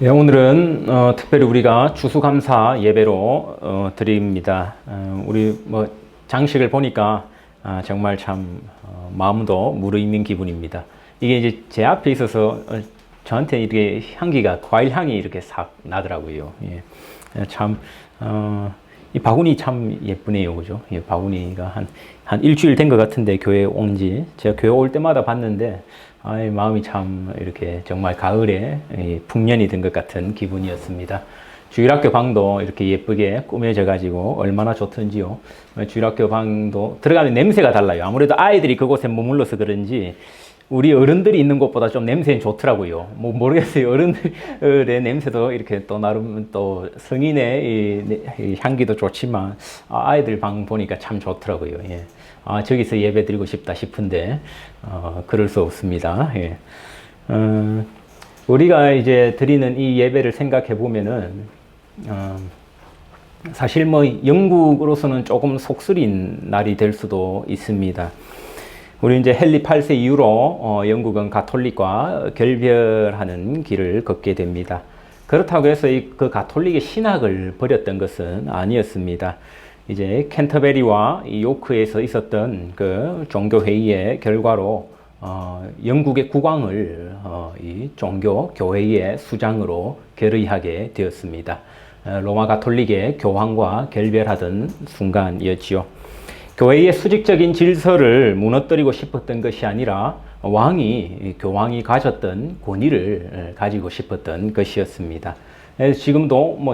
네, 오늘은 특별히 우리가 추수감사 예배로 드립니다. 우리 장식을 보니까 정말 참 마음도 무르익는 기분입니다. 이게 이제 제 앞에 있어서 저한테 이렇게 향기가 과일 향이 이렇게 싹 나더라고요. 예. 참 이 바구니 참 예쁘네요, 그죠? 예, 바구니가 한 일주일 된 것 같은데 교회 온지 제가 교회 올 때마다 봤는데. 마음이 참 이렇게 정말 가을에 풍년이 든 것 같은 기분이었습니다. 주일학교 방도 이렇게 예쁘게 꾸며져 가지고 얼마나 좋던지요. 주일학교 방도 들어가면 냄새가 달라요. 아무래도 아이들이 그곳에 머물러서 그런지 우리 어른들이 있는 곳보다 좀 냄새는 좋더라고요. 모르겠어요. 어른들의 냄새도 이렇게 또 나름 또 성인의 이 향기도 좋지만 아이들 방 보니까 참 좋더라고요. 예. 저기서 예배 드리고 싶다 싶은데 그럴 수 없습니다. 예. 우리가 이제 드리는 이 예배를 생각해 보면은 사실 영국으로서는 조금 속쓰린 날이 될 수도 있습니다. 우리 이제 헨리 8세 이후로 영국은 가톨릭과 결별하는 길을 걷게 됩니다. 그렇다고 해서 그 가톨릭의 신학을 버렸던 것은 아니었습니다. 이제 캔터베리와 이 요크에서 있었던 그 종교회의의 결과로 영국의 국왕을 이 종교 교회의 수장으로 결의하게 되었습니다. 로마 가톨릭의 교황과 결별하던 순간이었지요. 교회의 수직적인 질서를 무너뜨리고 싶었던 것이 아니라 교황이 가졌던 권위를 가지고 싶었던 것이었습니다.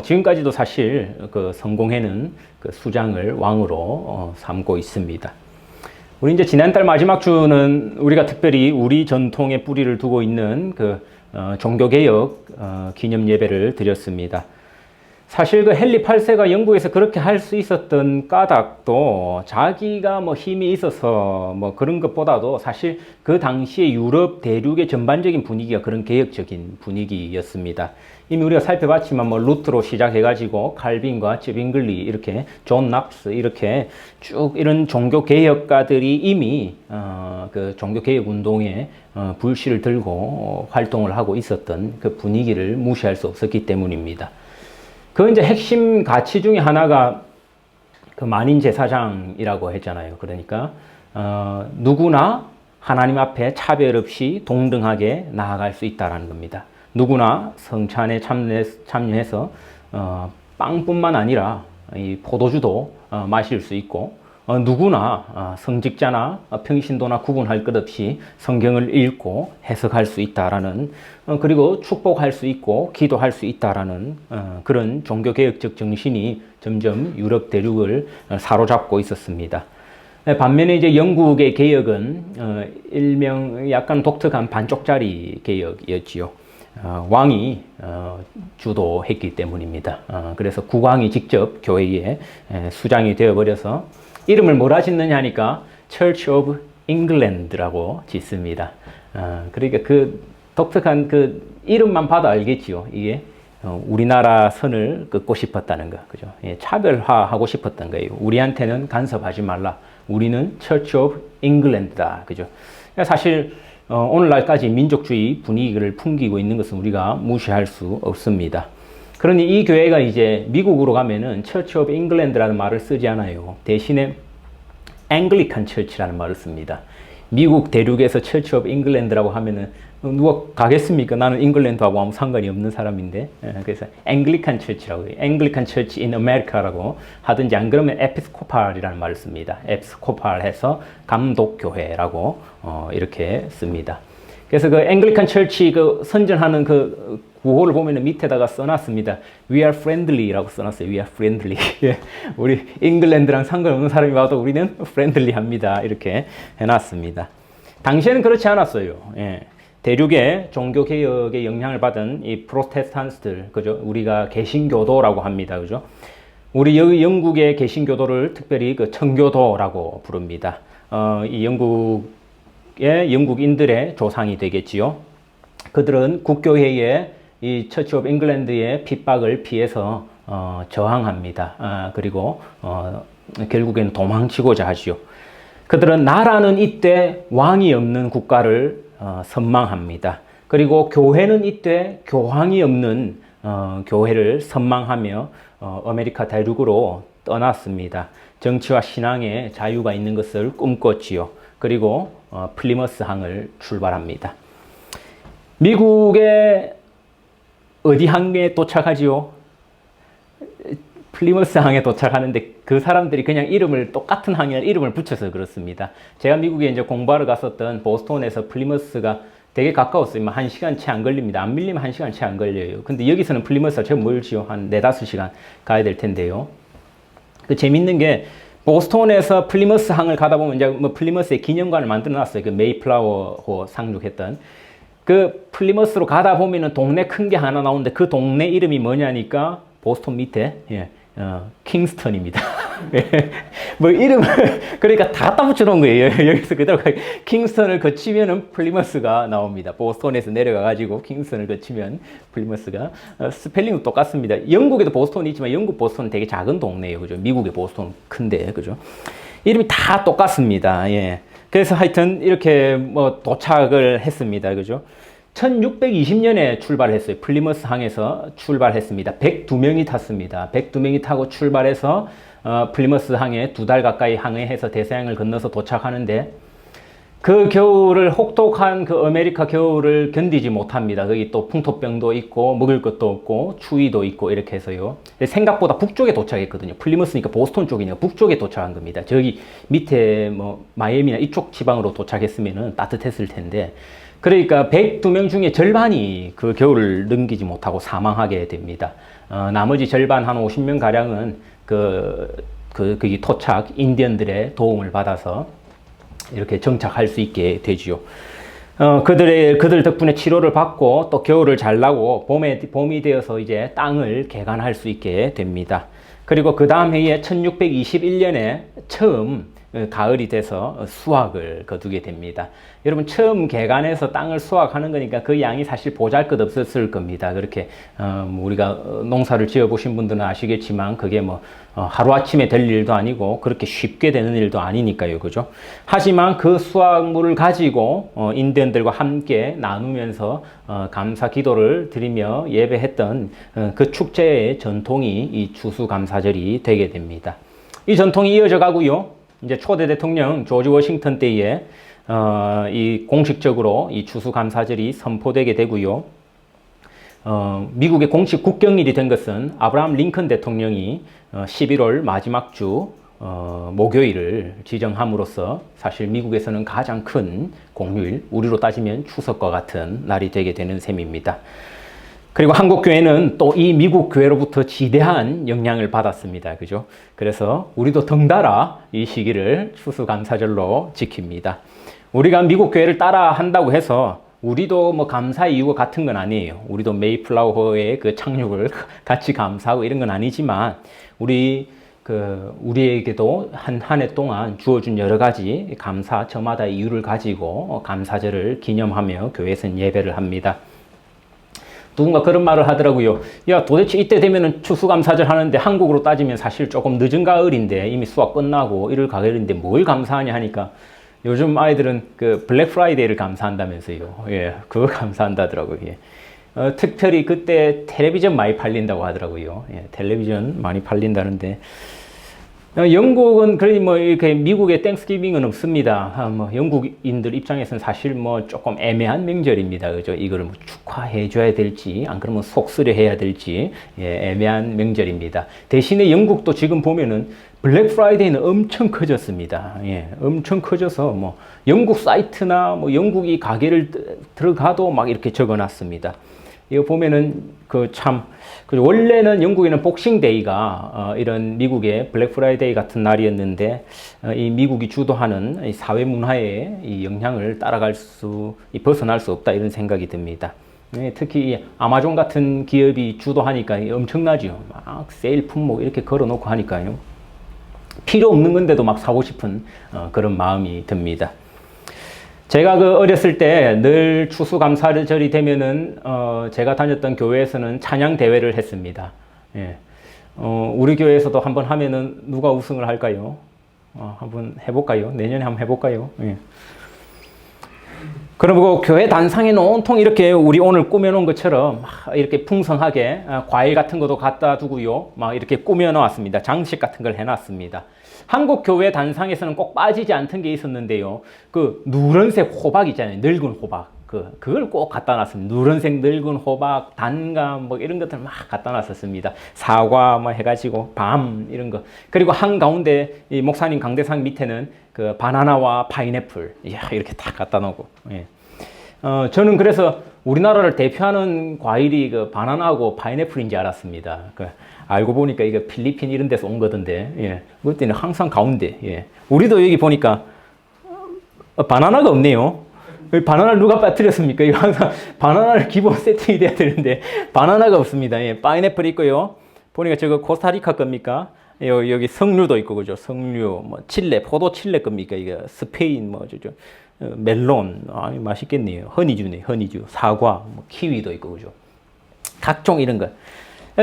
지금까지도 사실 그 성공회는 그 수장을 왕으로 삼고 있습니다. 우리 이제 지난달 마지막 주는 우리가 특별히 우리 전통의 뿌리를 두고 있는 그 종교개혁 기념 예배를 드렸습니다. 사실 그 헨리 8세가 영국에서 그렇게 할 수 있었던 까닭도 자기가 힘이 있어서 그런 것보다도 사실 그 당시에 유럽 대륙의 전반적인 분위기가 그런 개혁적인 분위기였습니다. 이미 우리가 살펴봤지만 루트로 시작해가지고 칼빈과 쯔빙글리 이렇게 존 납스 이렇게 쭉 이런 종교 개혁가들이 이미 그 종교 개혁 운동에 불씨를 들고 활동을 하고 있었던 그 분위기를 무시할 수 없었기 때문입니다. 그 이제 핵심 가치 중에 하나가 그 만인 제사장이라고 했잖아요. 그러니까 누구나 하나님 앞에 차별 없이 동등하게 나아갈 수 있다라는 겁니다. 누구나 성찬에 참여해서 빵뿐만 아니라 이 포도주도 마실 수 있고 누구나 성직자나 평신도나 구분할 것 없이 성경을 읽고 해석할 수 있다라는 그리고 축복할 수 있고 기도할 수 있다라는 그런 종교개혁적 정신이 점점 유럽 대륙을 사로잡고 있었습니다. 반면에 이제 영국의 개혁은 일명 약간 독특한 반쪽짜리 개혁이었지요. 왕이 주도했기 때문입니다. 그래서 국왕이 직접 교회의 수장이 되어버려서 이름을 뭐라 짓느냐 하니까 Church of England라고 짓습니다. 그러니까 그 독특한 그 이름만 봐도 알겠지요. 이게 우리나라 선을 긋고 싶었다는 거, 그죠? 예, 차별화하고 싶었던 거예요. 우리한테는 간섭하지 말라. 우리는 Church of England다, 그죠? 사실 오늘날까지 민족주의 분위기를 풍기고 있는 것은 우리가 무시할 수 없습니다. 그러니 이 교회가 이제 미국으로 가면은 Church of England라는 말을 쓰지 않아요. 대신에 Anglican Church라는 말을 씁니다. 미국 대륙에서 Church of England라고 하면은 누가 가겠습니까? 나는 잉글랜드하고 아무 상관이 없는 사람인데. 그래서 Anglican Church라고 해요. Anglican Church in America라고 하든지 안 그러면 Episcopal이라는 말을 씁니다. Episcopal 해서 감독교회라고 이렇게 씁니다. 그래서 그 앵글리칸 철치 그 선전하는 그 구호를 보면은 밑에다가 써놨습니다. We are friendly라고 써놨어요. We are friendly. 우리 잉글랜드랑 상관없는 사람이 와도 우리는 friendly합니다. 이렇게 해놨습니다. 당시에는 그렇지 않았어요. 예. 대륙의 종교 개혁의 영향을 받은 이 프로테스탄트들, 그죠? 우리가 개신교도라고 합니다. 그죠? 우리 여기 영국의 개신교도를 특별히 그 청교도라고 부릅니다. 이 영국인들의 조상이 되겠지요. 그들은 국교회의 이 처치 오브 잉글랜드의 핍박을 피해서 저항합니다. 그리고 결국에는 도망치고자 하지요. 그들은 나라는 이때 왕이 없는 국가를 선망합니다. 그리고 교회는 이때 교황이 없는 교회를 선망하며 아메리카 대륙으로 떠났습니다. 정치와 신앙의 자유가 있는 것을 꿈꿨지요. 그리고 플리머스 항을 출발합니다. 미국의 어디 항에 도착하지요? 플리머스 항에 도착하는데 그 사람들이 그냥 똑같은 항에 이름을 붙여서 그렇습니다. 제가 미국에 이제 공부하러 갔었던 보스턴에서 플리머스가 되게 가까웠어요. 1시간 채 안 걸립니다. 안 밀리면 1시간 채 안 걸려요. 근데 여기서는 플리머스가 제일 멀지요. 한 4-5시간 가야 될 텐데요. 그 재밌는 게 보스턴에서 플리머스 항을 가다 보면 이제 뭐 플리머스의 기념관을 만들어 놨어요. 그 메이플라워호 상륙했던. 그 플리머스로 가다 보면은 동네 큰 게 하나 나오는데 그 동네 이름이 뭐냐니까 보스턴 밑에 킹스턴입니다. 뭐 이름을 그러니까 다 갖다 붙여놓은 거예요. 여기서 그대로 킹스턴을 거치면은 플리머스가 나옵니다. 보스턴에서 내려가 가지고 킹스턴을 거치면 플리머스가 스펠링은 똑같습니다. 영국에도 보스턴이 있지만 영국 보스턴은 되게 작은 동네예요, 그죠? 미국의 보스턴 큰데, 그죠? 이름이 다 똑같습니다. 예. 그래서 하여튼 이렇게 뭐 도착을 했습니다, 그죠? 1620년에 출발했어요. 플리머스 항에서 출발했습니다. 102명이 탔습니다. 102명이 타고 출발해서 플리머스 항에 2달 가까이 항해해서 대서양을 건너서 도착하는데 그 겨울을 혹독한 그 아메리카 겨울을 견디지 못합니다. 거기 또 풍토병도 있고 먹을 것도 없고 추위도 있고 이렇게 해서요. 생각보다 북쪽에 도착했거든요. 플리머스니까 보스턴 쪽이니까 북쪽에 도착한 겁니다. 저기 밑에 뭐 마이애미나 이쪽 지방으로 도착했으면은 따뜻했을 텐데 그러니까 102명 중에 절반이 그 겨울을 넘기지 못하고 사망하게 됩니다. 나머지 절반 한 50명 가량은 거기 토착 인디언들의 도움을 받아서 이렇게 정착할 수 있게 되지요. 그들 덕분에 치료를 받고 또 겨울을 잘 나고 봄이 되어서 이제 땅을 개간할 수 있게 됩니다. 그리고 그 다음 해에 1621년에 처음 가을이 돼서 수확을 거두게 됩니다. 여러분 처음 개간해서 땅을 수확하는 거니까 그 양이 사실 보잘것없었을 겁니다. 그렇게 우리가 농사를 지어보신 분들은 아시겠지만 그게 뭐 하루아침에 될 일도 아니고 그렇게 쉽게 되는 일도 아니니까요. 그죠? 하지만 그 수확물을 가지고 인디언들과 함께 나누면서 감사 기도를 드리며 예배했던 그 축제의 전통이 이 추수감사절이 되게 됩니다. 이 전통이 이어져 가고요. 이제 초대 대통령 조지 워싱턴 때에 이 공식적으로 이 추수감사절이 선포되게 되고요. 미국의 공식 국경일이 된 것은 아브라함 링컨 대통령이 11월 마지막 주 목요일을 지정함으로써 사실 미국에서는 가장 큰 공휴일, 우리로 따지면 추석과 같은 날이 되게 되는 셈입니다. 그리고 한국교회는 또 이 미국 교회로부터 지대한 영향을 받았습니다. 그죠? 그래서 우리도 덩달아 이 시기를 추수감사절로 지킵니다. 우리가 미국 교회를 따라 한다고 해서 우리도 뭐 감사의 이유가 같은 건 아니에요. 우리도 메이플라워의 그 착륙을 같이 감사하고 이런 건 아니지만 우리에게도 한 해 동안 주어준 여러 가지 감사, 저마다 이유를 가지고 감사절을 기념하며 교회에서는 예배를 합니다. 누군가 그런 말을 하더라고요. 야, 도대체 이때 되면은 추수감사절 하는데 한국으로 따지면 사실 조금 늦은 가을인데 이미 수학 끝나고 이럴 가을인데 뭘 감사하냐 하니까 요즘 아이들은 그 블랙 프라이데이를 감사한다면서요. 예, 그거 감사한다더라고요. 예. 특별히 그때 텔레비전 많이 팔린다고 하더라고요. 예, 텔레비전 많이 팔린다는데 영국은 그러니 뭐 이렇게 미국의 땡스기빙은 없습니다. 뭐 영국인들 입장에서는 사실 뭐 조금 애매한 명절입니다. 그죠? 이거를 뭐 축하해 줘야 될지 안 그러면 속쓰려 해야 될지 애매한 명절입니다. 대신에 영국도 지금 보면은 블랙 프라이데이는 엄청 커졌습니다. 예, 엄청 커져서 뭐 영국 사이트나 뭐 영국이 가게를 들어가도 막 이렇게 적어놨습니다. 이거 보면은 원래는 영국에는 복싱데이가 이런 미국의 블랙 프라이데이 같은 날이었는데 이 미국이 주도하는 이 사회 문화의 이 영향을 벗어날 수 없다 이런 생각이 듭니다. 특히 아마존 같은 기업이 주도하니까 엄청나죠. 막 세일 품목 이렇게 걸어놓고 하니까요. 필요 없는 건데도 막 사고 싶은 그런 마음이 듭니다. 제가 어렸을 때 늘 추수감사절이 되면은 제가 다녔던 교회에서는 찬양 대회를 했습니다. 예. 우리 교회에서도 한번 하면은 누가 우승을 할까요? 한번 해볼까요? 내년에 한번 해볼까요? 예. 그리고 교회 단상에 온통 이렇게 우리 오늘 꾸며놓은 것처럼 이렇게 풍성하게 과일 같은 것도 갖다 두고요. 막 이렇게 꾸며놓았습니다. 장식 같은 걸 해놨습니다. 한국 교회 단상에서는 꼭 빠지지 않던 게 있었는데요. 그 누런색 호박 있잖아요. 늙은 호박. 그걸 꼭 갖다 놨습니다. 누런색 늙은 호박, 단감, 뭐 이런 것들 막 갖다 놨었습니다. 사과 뭐 해가지고 밤 이런 거. 그리고 한가운데 이 목사님 강대상 밑에는 그 바나나와 파인애플 이렇게 딱 갖다 놓고. 예. 저는 그래서 우리나라를 대표하는 과일이 그 바나나하고 파인애플인지 알았습니다. 알고 보니까 이거 필리핀 이런 데서 온 거던데. 예. 그때는 항상 가운데. 예. 우리도 여기 보니까 바나나가 없네요. 바나나를 누가 빠뜨렸습니까? 이거 항상 바나나를 기본 세팅이 돼야 되는데 바나나가 없습니다. 예, 파인애플 있고요. 보니까 저거 코스타리카 겁니까? 여기 석류도 있고 그죠? 석류, 뭐 칠레, 포도 칠레 겁니까? 이거 스페인 뭐 멜론, 맛있겠네요. 허니주네, 허니주, 사과, 뭐 키위도 있고 그죠? 각종 이런 거.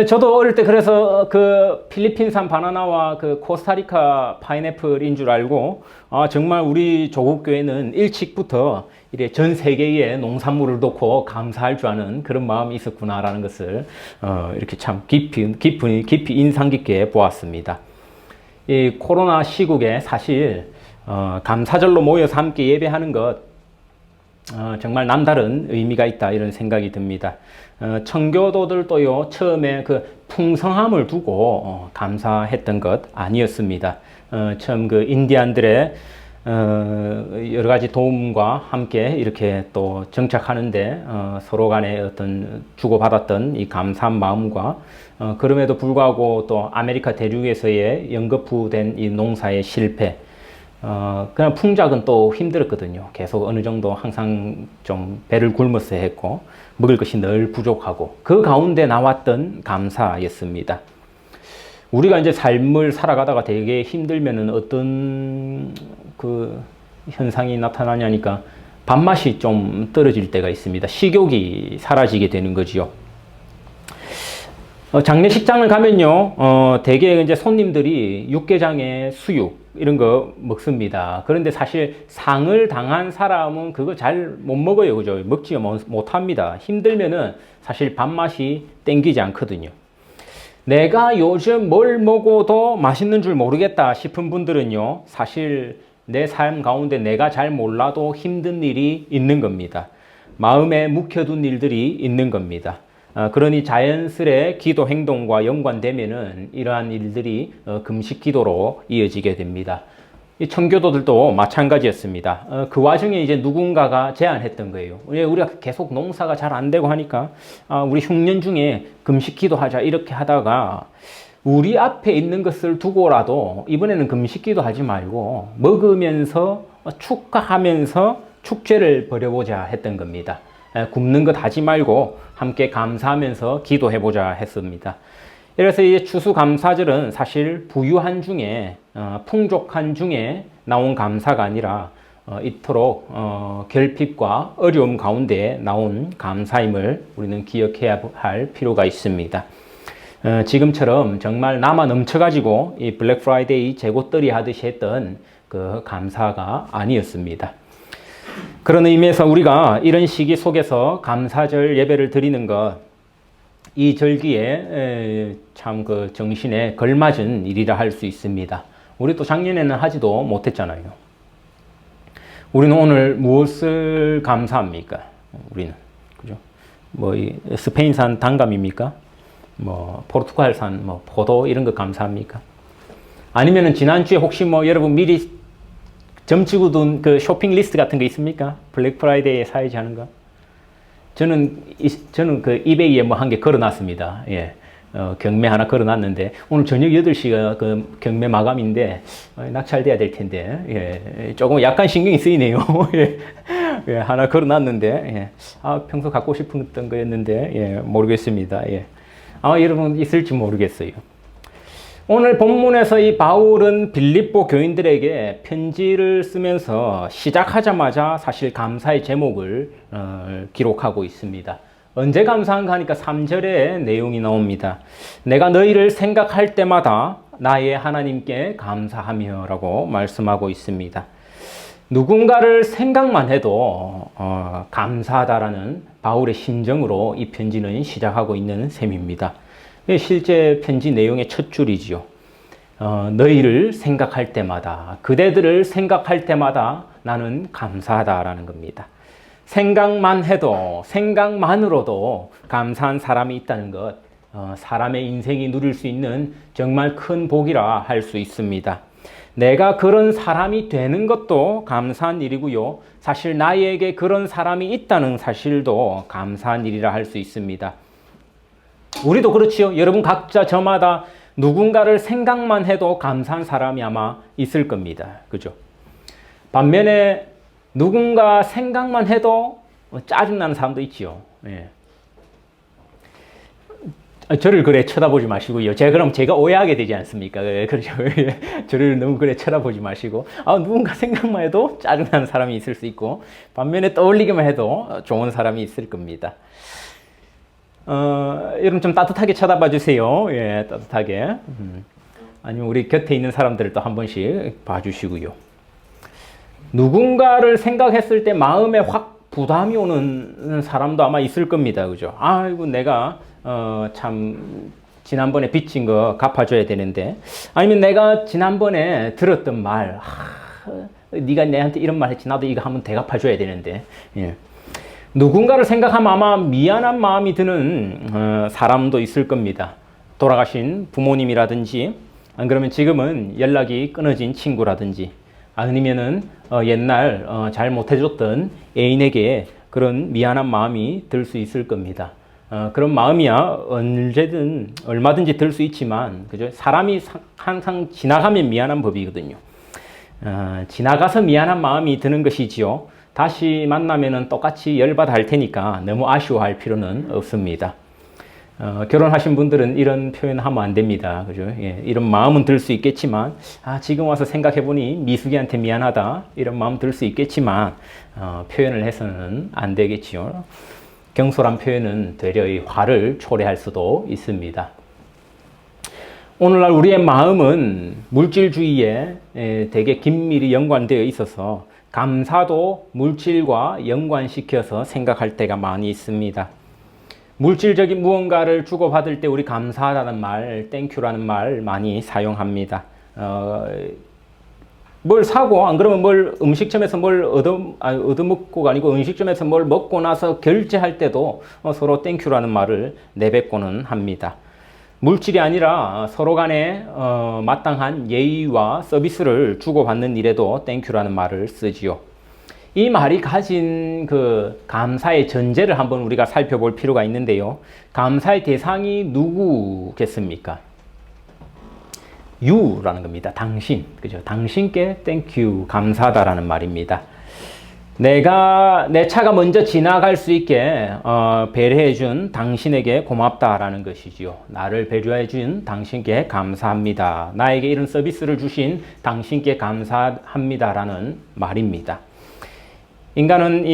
저도 어릴 때 그래서 그 필리핀산 바나나와 그 코스타리카 파인애플인 줄 알고 정말 우리 조국 교회는 일찍부터 이래 전 세계에 농산물을 놓고 감사할 줄 아는 그런 마음이 있었구나라는 것을 이렇게 참 깊이 인상 깊게 보았습니다. 이 코로나 시국에 사실 감사절로 모여서 함께 예배하는 것 정말 남다른 의미가 있다 이런 생각이 듭니다. 청교도들도요 처음에 그 풍성함을 두고 감사했던 것 아니었습니다. 처음 그 인디안들의 여러 가지 도움과 함께 이렇게 또 정착하는데 서로 간에 어떤 주고받았던 이 감사한 마음과 그럼에도 불구하고 또 아메리카 대륙에서의 연거푸된 이 농사의 실패, 그냥 풍작은 또 힘들었거든요. 계속 어느 정도 항상 좀 배를 굶어서 했고 먹을 것이 늘 부족하고 그 가운데 나왔던 감사였습니다. 우리가 이제 삶을 살아가다가 되게 힘들면은 어떤 그 현상이 나타나냐니까 밥맛이 좀 떨어질 때가 있습니다. 식욕이 사라지게 되는 거지요. 장례식장을 가면요, 대개 이제 손님들이 육개장에 수육 이런 거 먹습니다. 그런데 사실 상을 당한 사람은 그거 잘 못 먹어요, 그죠? 먹지 못합니다. 힘들면은 사실 밥맛이 땡기지 않거든요. 내가 요즘 뭘 먹어도 맛있는 줄 모르겠다 싶은 분들은요, 사실 내 삶 가운데 내가 잘 몰라도 힘든 일이 있는 겁니다. 마음에 묵혀둔 일들이 있는 겁니다. 그러니 자연스레 기도 행동과 연관되면은 이러한 일들이 금식 기도로 이어지게 됩니다. 이 청교도들도 마찬가지였습니다. 그 와중에 이제 누군가가 제안했던 거예요. 우리가 계속 농사가 잘 안 되고 하니까 우리 흉년 중에 금식 기도하자 이렇게 하다가 우리 앞에 있는 것을 두고라도 이번에는 금식 기도하지 말고 먹으면서 축하하면서 축제를 벌여보자 했던 겁니다. 굶는 것 하지 말고 함께 감사하면서 기도해보자 했습니다. 그래서 이 추수감사절은 사실 부유한 중에 풍족한 중에 나온 감사가 아니라 이토록 결핍과 어려움 가운데 나온 감사임을 우리는 기억해야 할 필요가 있습니다. 지금처럼 정말 남아 넘쳐가지고 이 블랙 프라이데이 재고떨이 하듯이 했던 그 감사가 아니었습니다. 그런 의미에서 우리가 이런 시기 속에서 감사절 예배를 드리는 것, 이 절기에 참 그 정신에 걸맞은 일이라 할 수 있습니다. 우리 또 작년에는 하지도 못했잖아요. 우리는 오늘 무엇을 감사합니까? 우리는 그죠? 뭐 이 스페인산 단감입니까? 뭐 포르투갈산 뭐 포도 이런 거 감사합니까? 아니면은 지난주에 혹시 뭐 여러분 미리 점치고 둔 그 쇼핑 리스트 같은 거 있습니까? 블랙 프라이데이에 사야지 하는 거? 저는 그 이베이에 뭐 한 개 걸어놨습니다. 예. 경매 하나 걸어놨는데, 오늘 저녁 8시가 그 경매 마감인데, 낙찰돼야 될 텐데, 예. 조금 약간 신경이 쓰이네요. 예. 예. 하나 걸어놨는데, 예. 평소 갖고 싶었던 거였는데, 예. 모르겠습니다. 예. 여러분 있을지 모르겠어요. 오늘 본문에서 이 바울은 빌립보 교인들에게 편지를 쓰면서 시작하자마자 사실 감사의 제목을 기록하고 있습니다. 언제 감사한가 하니까 3절에 내용이 나옵니다. 내가 너희를 생각할 때마다 나의 하나님께 감사하며 라고 말씀하고 있습니다. 누군가를 생각만 해도 감사하다라는 바울의 심정으로 이 편지는 시작하고 있는 셈입니다. 실제 편지 내용의 첫 줄이지요. 너희를 생각할 때마다, 그대들을 생각할 때마다 나는 감사하다라는 겁니다. 생각만 해도, 생각만으로도 감사한 사람이 있다는 것, 사람의 인생이 누릴 수 있는 정말 큰 복이라 할 수 있습니다. 내가 그런 사람이 되는 것도 감사한 일이고요. 사실 나에게 그런 사람이 있다는 사실도 감사한 일이라 할 수 있습니다. 우리도 그렇지요. 여러분 각자 저마다 누군가를 생각만 해도 감사한 사람이 아마 있을 겁니다. 그죠? 반면에 누군가 생각만 해도 짜증나는 사람도 있지요. 예. 저를 그래 쳐다보지 마시고요. 제가 오해하게 되지 않습니까? 그렇죠. 저를 너무 그래 쳐다보지 마시고, 누군가 생각만 해도 짜증나는 사람이 있을 수 있고, 반면에 떠올리기만 해도 좋은 사람이 있을 겁니다. 여러분 좀 따뜻하게 쳐다봐 주세요. 예, 따뜻하게. 아니면 우리 곁에 있는 사람들을 또 한 번씩 봐주시고요. 누군가를 생각했을 때 마음에 확 부담이 오는 사람도 아마 있을 겁니다. 그죠? 아이고, 내가 참 지난번에 빚진 거 갚아줘야 되는데, 아니면 내가 지난번에 들었던 말, 네가 내한테 이런 말 했지, 나도 이거 한번 되갚아줘야 되는데. 예. 누군가를 생각하면 아마 미안한 마음이 드는 사람도 있을 겁니다. 돌아가신 부모님이라든지, 안 그러면 지금은 연락이 끊어진 친구라든지, 아니면은 옛날 잘 못해줬던 애인에게 그런 미안한 마음이 들 수 있을 겁니다. 그런 마음이야 언제든 얼마든지 들 수 있지만, 그죠? 사람이 항상 지나가면 미안한 법이거든요. 지나가서 미안한 마음이 드는 것이지요. 다시 만나면은 똑같이 열받아 할 테니까 너무 아쉬워할 필요는 없습니다. 결혼하신 분들은 이런 표현 하면 안 됩니다. 그죠? 예, 이런 마음은 들 수 있겠지만, 지금 와서 생각해보니 미숙이한테 미안하다, 이런 마음 들 수 있겠지만, 표현을 해서는 안 되겠지요. 경솔한 표현은 되려 화를 초래할 수도 있습니다. 오늘날 우리의 마음은 물질주의에 되게 긴밀히 연관되어 있어서 감사도 물질과 연관시켜서 생각할 때가 많이 있습니다. 물질적인 무언가를 주고받을 때 우리 감사하다는 말, 땡큐라는 말 많이 사용합니다. 뭘 사고, 안 그러면 뭘 음식점에서 뭘 얻어먹고가 아니고 음식점에서 뭘 먹고 나서 결제할 때도 서로 땡큐라는 말을 내뱉고는 합니다. 물질이 아니라 서로 간에 마땅한 예의와 서비스를 주고받는 일에도 땡큐라는 말을 쓰지요. 이 말이 가진 그 감사의 전제를 한번 우리가 살펴볼 필요가 있는데요. 감사의 대상이 누구겠습니까? you라는 겁니다. 당신. 그죠? 당신께 thank you, 감사하다라는 말입니다. 내 차가 먼저 지나갈 수 있게 배려해준 당신에게 고맙다라는 것이지요. 나를 배려해준 당신께 감사합니다. 나에게 이런 서비스를 주신 당신께 감사합니다라는 말입니다. 인간은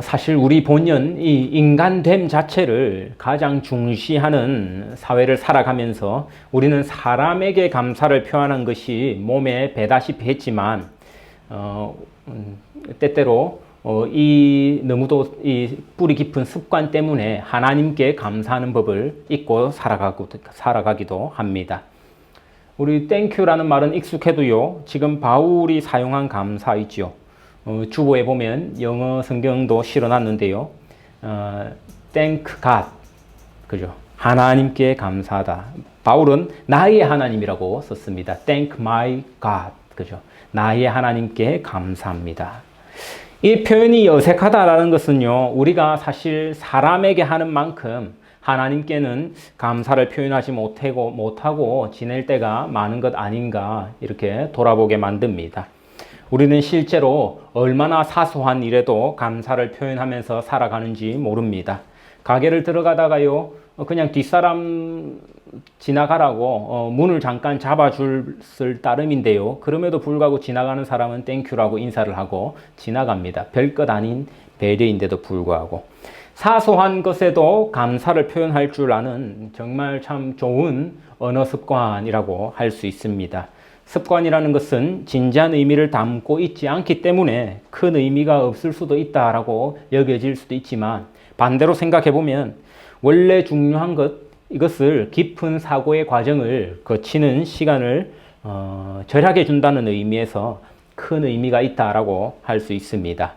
사실 우리 본연 이 인간됨 자체를 가장 중시하는 사회를 살아가면서 우리는 사람에게 감사를 표현한 것이 몸에 배다시피 했지만, 때때로 너무도 이 뿌리 깊은 습관 때문에 하나님께 감사하는 법을 잊고 살아가기도 합니다. 우리 땡큐라는 말은 익숙해도요, 지금 바울이 사용한 감사 있죠. 주보에 보면 영어 성경도 실어놨는데요. Thank God, 그죠? 하나님께 감사하다. 바울은 나의 하나님이라고 썼습니다. Thank my God, 그죠? 나의 하나님께 감사합니다. 이 표현이 어색하다라는 것은요, 우리가 사실 사람에게 하는 만큼 하나님께는 감사를 표현하지 못하고 지낼 때가 많은 것 아닌가, 이렇게 돌아보게 만듭니다. 우리는 실제로 얼마나 사소한 일에도 감사를 표현하면서 살아가는지 모릅니다. 가게를 들어가다가요, 그냥 뒷사람 지나가라고 문을 잠깐 잡아줄 따름인데요. 그럼에도 불구하고 지나가는 사람은 땡큐라고 인사를 하고 지나갑니다. 별것 아닌 배려인데도 불구하고. 사소한 것에도 감사를 표현할 줄 아는 정말 참 좋은 언어 습관이라고 할 수 있습니다. 습관이라는 것은 진지한 의미를 담고 있지 않기 때문에 큰 의미가 없을 수도 있다라고 여겨질 수도 있지만, 반대로 생각해 보면 원래 중요한 이것을 깊은 사고의 과정을 거치는 시간을 절약해 준다는 의미에서 큰 의미가 있다라고 할 수 있습니다.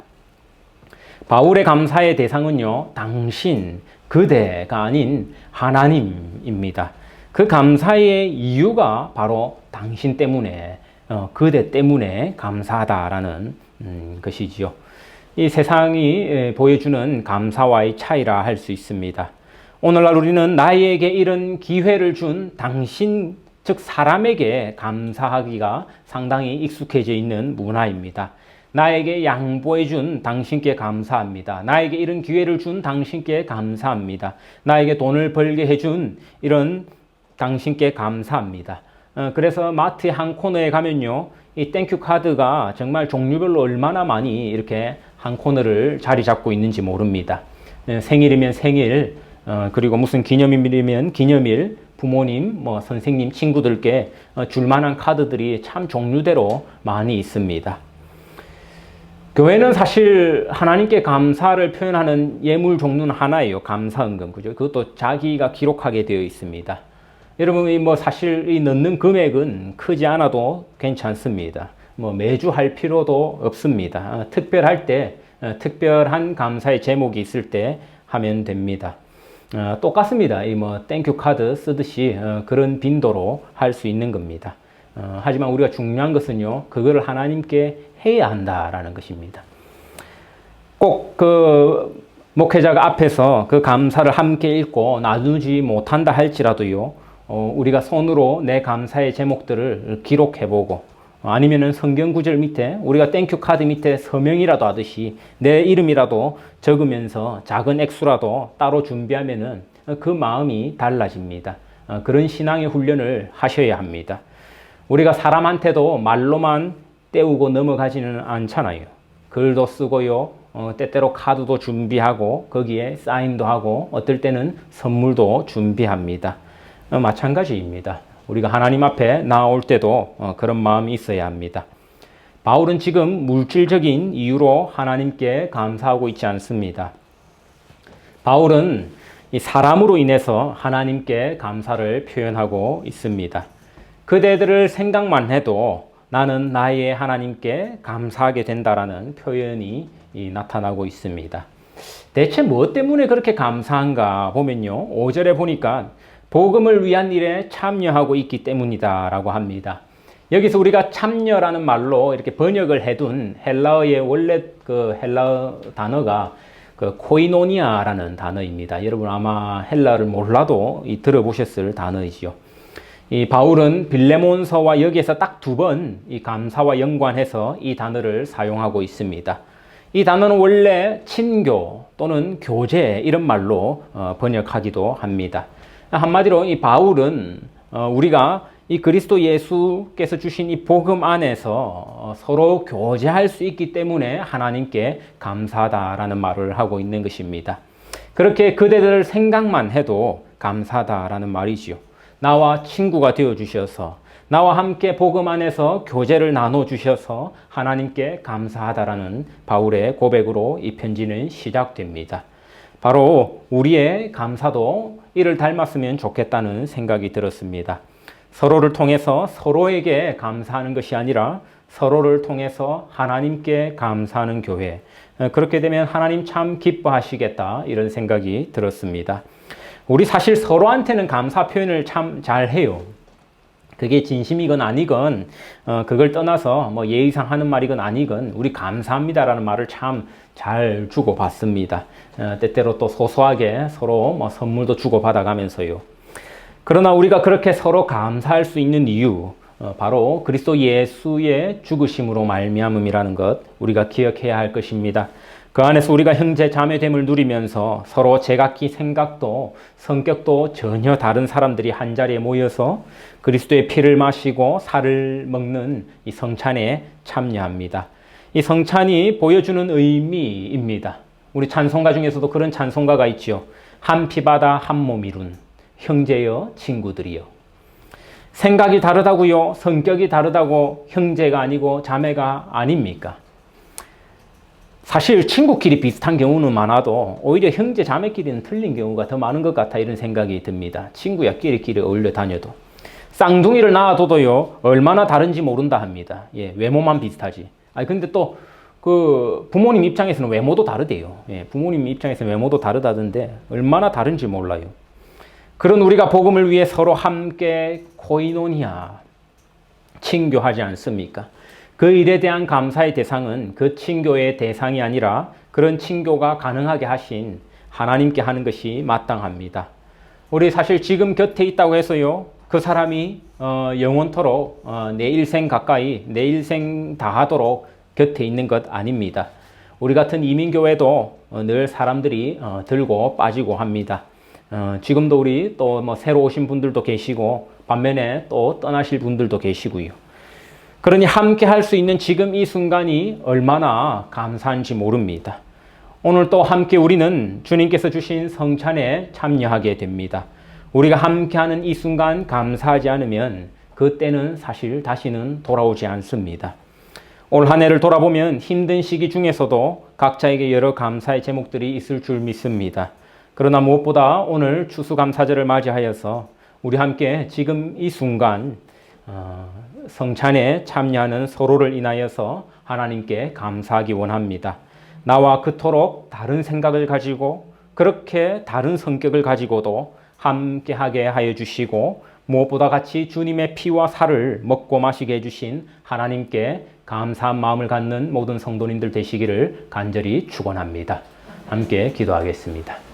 바울의 감사의 대상은요, 당신, 그대가 아닌 하나님입니다. 그 감사의 이유가 바로 당신 때문에, 그대 때문에 감사하다라는 것이지요. 이 세상이 보여주는 감사와의 차이라 할 수 있습니다. 오늘날 우리는 나에게 이런 기회를 준 당신, 즉 사람에게 감사하기가 상당히 익숙해져 있는 문화입니다. 나에게 양보해 준 당신께 감사합니다. 나에게 이런 기회를 준 당신께 감사합니다. 나에게 돈을 벌게 해준 이런 당신께 감사합니다. 그래서 마트의 한 코너에 가면요, 이 땡큐 카드가 정말 종류별로 얼마나 많이 이렇게 한 코너를 자리 잡고 있는지 모릅니다. 생일이면 생일, 그리고 무슨 기념일이면 기념일, 부모님, 선생님, 친구들께 줄 만한 카드들이 참 종류대로 많이 있습니다. 교회는 사실 하나님께 감사를 표현하는 예물 종류는 하나예요. 감사헌금, 그죠? 그것도 자기가 기록하게 되어 있습니다. 여러분, 사실 이 넣는 금액은 크지 않아도 괜찮습니다. 매주 할 필요도 없습니다. 특별할 때, 특별한 감사의 제목이 있을 때 하면 됩니다. 똑같습니다. 땡큐 카드 쓰듯이 그런 빈도로 할 수 있는 겁니다. 하지만 우리가 중요한 것은요, 그거를 하나님께 해야 한다라는 것입니다. 꼭 목회자가 앞에서 그 감사를 함께 읽고 나누지 못한다 할지라도요, 우리가 손으로 내 감사의 제목들을 기록해보고, 아니면은 성경 구절 밑에 우리가 땡큐 카드 밑에 서명이라도 하듯이 내 이름이라도 적으면서 작은 액수라도 따로 준비하면은 그 마음이 달라집니다. 그런 신앙의 훈련을 하셔야 합니다. 우리가 사람한테도 말로만 때우고 넘어가지는 않잖아요. 글도 쓰고요, 때때로 카드도 준비하고 거기에 사인도 하고 어떨 때는 선물도 준비합니다. 마찬가지입니다. 우리가 하나님 앞에 나올 때도 그런 마음이 있어야 합니다. 바울은 지금 물질적인 이유로 하나님께 감사하고 있지 않습니다. 바울은 이 사람으로 인해서 하나님께 감사를 표현하고 있습니다. 그대들을 생각만 해도 나는 나의 하나님께 감사하게 된다라는 표현이 나타나고 있습니다. 대체 무엇 때문에 그렇게 감사한가 보면요, 5절에 보니까 복음을 위한 일에 참여하고 있기 때문이다라고 합니다. 여기서 우리가 참여라는 말로 이렇게 번역을 해둔 헬라어의 원래 그 헬라어 단어가 코이노니아라는 단어입니다. 여러분 아마 헬라어를 몰라도 들어보셨을 단어이지요. 이 바울은 빌레몬서와 여기에서 딱 2번 이 감사와 연관해서 이 단어를 사용하고 있습니다. 이 단어는 원래 친교 또는 교제 이런 말로 번역하기도 합니다. 한마디로 이 바울은 우리가 이 그리스도 예수께서 주신 이 복음 안에서 서로 교제할 수 있기 때문에 하나님께 감사하다라는 말을 하고 있는 것입니다. 그렇게 그대들 생각만 해도 감사하다라는 말이지요. 나와 친구가 되어 주셔서, 나와 함께 복음 안에서 교제를 나눠 주셔서 하나님께 감사하다라는 바울의 고백으로 이 편지는 시작됩니다. 바로 우리의 감사도 이를 닮았으면 좋겠다는 생각이 들었습니다. 서로를 통해서 서로에게 감사하는 것이 아니라 서로를 통해서 하나님께 감사하는 교회. 그렇게 되면 하나님 참 기뻐하시겠다 이런 생각이 들었습니다. 우리 사실 서로한테는 감사 표현을 참 잘해요. 그게 진심이건 아니건 그걸 떠나서 예의상 하는 말이건 아니건 우리 감사합니다라는 말을 참 잘 주고받습니다. 때때로 또 소소하게 서로 선물도 주고받아가면서요. 그러나 우리가 그렇게 서로 감사할 수 있는 이유, 바로 그리스도 예수의 죽으심으로 말미암음이라는 것 우리가 기억해야 할 것입니다. 그 안에서 우리가 형제 자매됨을 누리면서 서로 제각기 생각도 성격도 전혀 다른 사람들이 한자리에 모여서 그리스도의 피를 마시고 살을 먹는 이 성찬에 참여합니다. 이 성찬이 보여주는 의미입니다. 우리 찬송가 중에서도 그런 찬송가가 있죠. 한 피바다 한 몸 이룬 형제여 친구들이여. 생각이 다르다고요? 성격이 다르다고 형제가 아니고 자매가 아닙니까? 사실 친구끼리 비슷한 경우는 많아도 오히려 형제 자매끼리는 틀린 경우가 더 많은 것 같아 이런 생각이 듭니다. 친구야 끼리끼리 어울려 다녀도. 쌍둥이를 낳아둬도요 얼마나 다른지 모른다 합니다. 예, 외모만 비슷하지. 근데 또 그 부모님 입장에서는 외모도 다르대요. 예, 부모님 입장에서는 외모도 다르다던데 얼마나 다른지 몰라요. 그런 우리가 복음을 위해 서로 함께 코이노니아 친교하지 않습니까? 그 일에 대한 감사의 대상은 그 친교의 대상이 아니라 그런 친교가 가능하게 하신 하나님께 하는 것이 마땅합니다. 우리 사실 지금 곁에 있다고 해서요 그 사람이 영원토록 내 일생 가까이 내 일생 다하도록 곁에 있는 것 아닙니다. 우리 같은 이민교회도 늘 사람들이 들고 빠지고 합니다. 지금도 우리 또 뭐 새로 오신 분들도 계시고 반면에 또 떠나실 분들도 계시고요. 그러니 함께 할 수 있는 지금 이 순간이 얼마나 감사한지 모릅니다. 오늘 또 함께 우리는 주님께서 주신 성찬에 참여하게 됩니다. 우리가 함께하는 이 순간 감사하지 않으면 그때는 사실 다시는 돌아오지 않습니다. 올 한 해를 돌아보면 힘든 시기 중에서도 각자에게 여러 감사의 제목들이 있을 줄 믿습니다. 그러나 무엇보다 오늘 추수감사절을 맞이하여서 우리 함께 지금 이 순간 성찬에 참여하는 서로를 인하여서 하나님께 감사하기 원합니다. 나와 그토록 다른 생각을 가지고 그렇게 다른 성격을 가지고도 함께하게 하여 주시고 무엇보다 같이 주님의 피와 살을 먹고 마시게 해주신 하나님께 감사한 마음을 갖는 모든 성도님들 되시기를 간절히 축원합니다. 함께 기도하겠습니다.